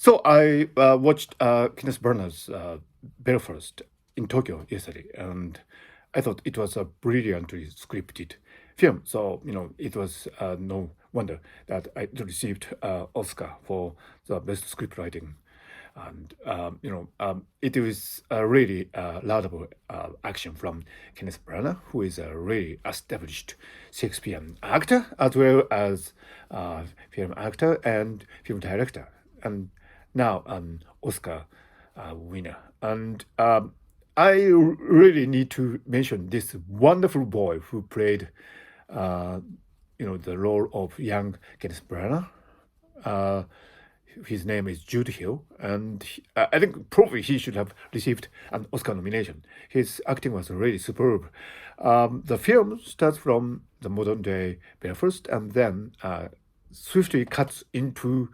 So I watched Kenneth Branagh's Belfast in Tokyo yesterday, and I thought it was a brilliantly scripted film. So it was no wonder that it received Oscar for the best script writing, and it was a really laudable action from Kenneth Branagh, who is a really established Shakespearean actor as well as film actor and film director, and now an Oscar winner. And really need to mention this wonderful boy who played, uh, the role of young Kenneth Branagh. Uh, his name is Jude Hill, and I think probably he should have received an Oscar nomination. His acting was really superb. The film starts from the modern day Belfast and then swiftly cuts into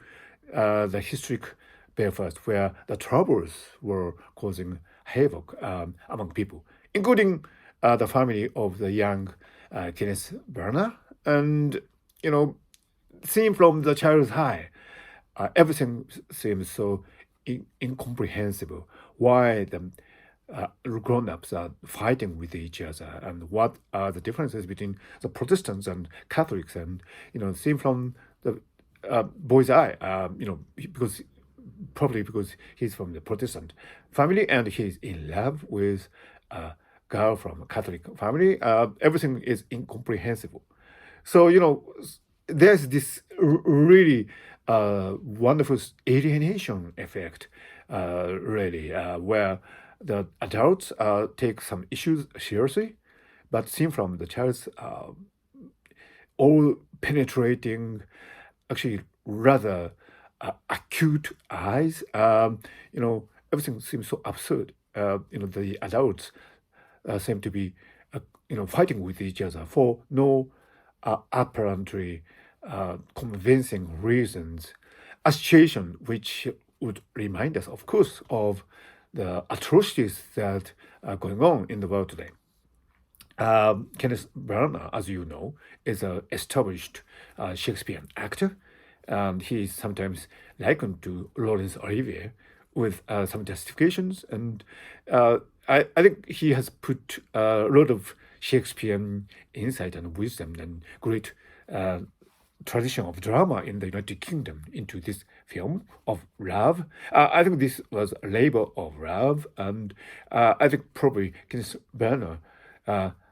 the historic Belfast, where the troubles were causing havoc among people, including the family of the young Kenneth Branagh. And, you know, seen from the child's eye, everything seems so incomprehensible. Why the grown-ups are fighting with each other, and what are the differences between the Protestants and Catholics, and seen from the boy's eye, because probably because he's from the Protestant family and he's in love with a girl from a Catholic family. Everything is incomprehensible. So there's this really wonderful alienation effect, really, where the adults take some issues seriously, but seen from the child's all penetrating, actually rather acute eyes. Everything seems so absurd. The adults seem to be, fighting with each other for no apparently convincing reasons. A situation which would remind us, of course, of the atrocities that are going on in the world today. Kenneth Branagh, as you know, is an established Shakespearean actor, and he is sometimes likened to Laurence Olivier with some justifications. And I think he has put a lot of Shakespearean insight and wisdom and great tradition of drama in the United Kingdom into this film of love. I think this was a labor of love, and I think probably Kenneth Branagh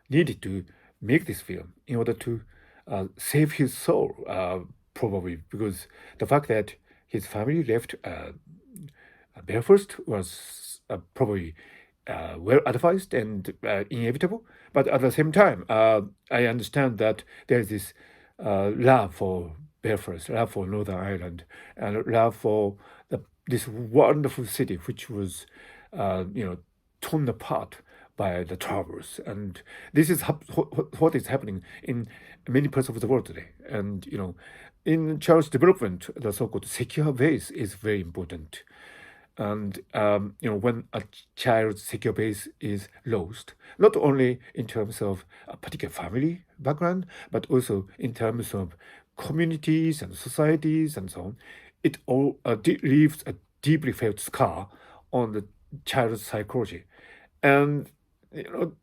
needed to make this film in order to save his soul, probably because the fact that his family left Belfast was probably well advised and inevitable. But at the same time, I understand that there's this love for Belfast, love for Northern Ireland, and love for this wonderful city, which was, torn apart by the troubles. And this is what is happening in many parts of the world today. And, in child's development, the so-called secure base is very important. And when a child's secure base is lost, not only in terms of a particular family background, but also in terms of communities and societies and so on, it all leaves a deeply felt scar on the child's psychology. And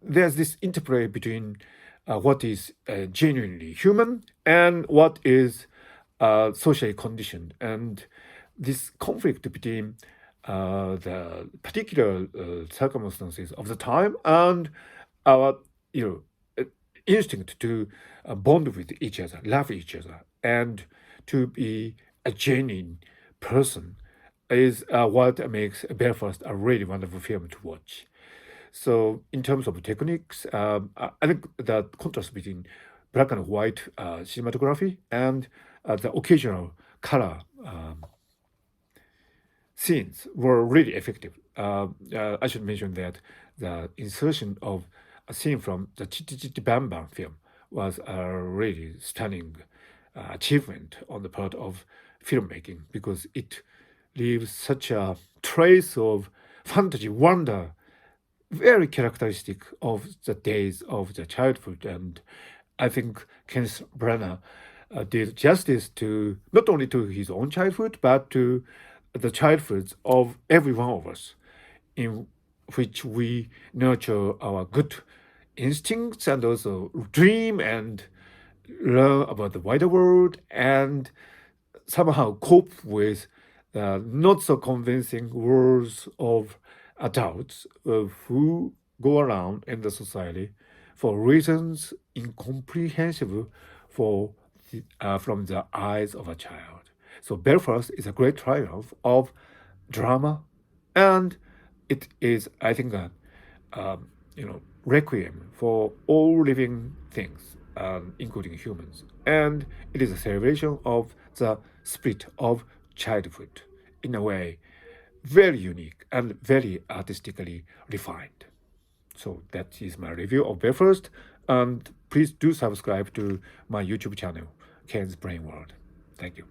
there's this interplay between what is genuinely human and what is socially conditioned, and this conflict between the particular circumstances of the time and our instinct to bond with each other, love each other, and to be a genuine person is what makes Belfast a really wonderful film to watch. So, in terms of techniques, I think the contrast between black and white cinematography and the occasional color scenes were really effective. I should mention that the insertion of a scene from the Chitty Chitty Bam Bam film was a really stunning achievement on the part of filmmaking, because it leaves such a trace of fantasy wonder, very characteristic of the days of the childhood. And I think Kenneth Branagh did justice to not only to his own childhood, but to the childhoods of every one of us, in which we nurture our good instincts and also dream and learn about the wider world and somehow cope with the not so convincing words of adults who go around in the society for reasons incomprehensible from the eyes of a child. So Belfast is a great triumph of drama, and it is, I think, a requiem for all living things, including humans. And it is a celebration of the spirit of childhood in a way very unique and very artistically refined. So that is my review of Belfast. And please do subscribe to my YouTube channel, Ken's Brain World. Thank you.